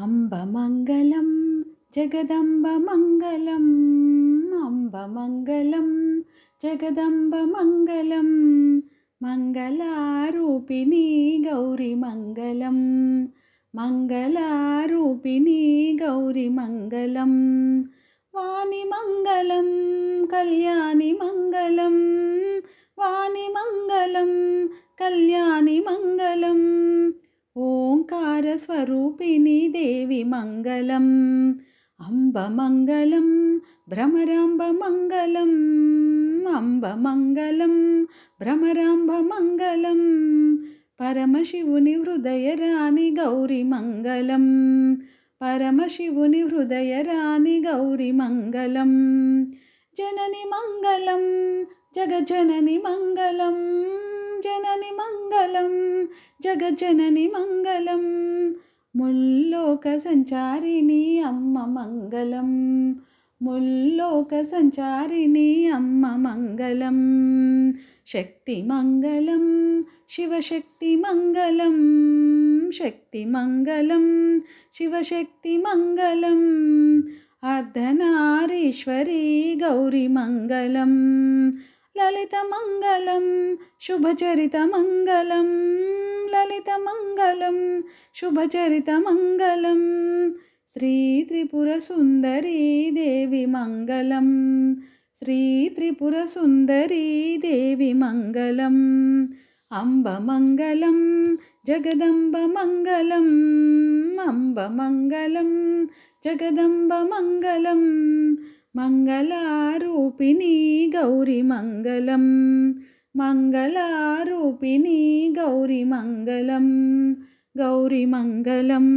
अम्बमङ्गलं जगदम्बमङ्गलम् अम्बमङ्गलं जगदम्बमङ्गलं मङ्गलारूपिणी गौरीमङ्गलं मङ्गलारूपिणी गौरीमङ्गलं वाणिमङ्गलं कल्याणिमङ्गलं वाणिमङ्गलं कल्याणिमङ्गलं ओङ्कारस्वरूपिणी देवी मङ्गलम् अम्बमङ्गलं भ्रमराम्बमङ्गलम् अम्बमङ्गलं भ्रमराम्बमङ्गलं परमशिवुनि हृदयराणि गौरीमङ्गलं परमशिवुनि हृदयराणि गौरीमङ्गलं जननि मङ्गलं जगज्जननि मङ्गलं जननि मङ्गलं जगज्जननि मङ्गलं मुल्लोकसञ्चारिणी अम्म मङ्गलं मुल्लोकसञ्चारिणी अम्म मङ्गलं शक्तिमङ्गलं शिवशक्तिमङ्गलं शक्तिमङ्गलं शिवशक्तिमङ्गलं अर्धनारीश्वरी गौरीमङ्गलं ललितमङ्गलं शुभचरितमङ्गलं ललितमङ्गलं शुभचरितमङ्गलं श्रीत्रिपुरसुन्दरी देवी मङ्गलं श्रीत्रिपुरसुन्दरी देवी मङ्गलम् अम्बमङ्गलं जगदम्बमङ्गलम् अम्बमङ्गलं जगदम्बमङ्गलं मङ्गलारूपिणी गौरीमङ्गलं मङ्गलारूपिणी गौरीमङ्गलं गौरीमङ्गलम्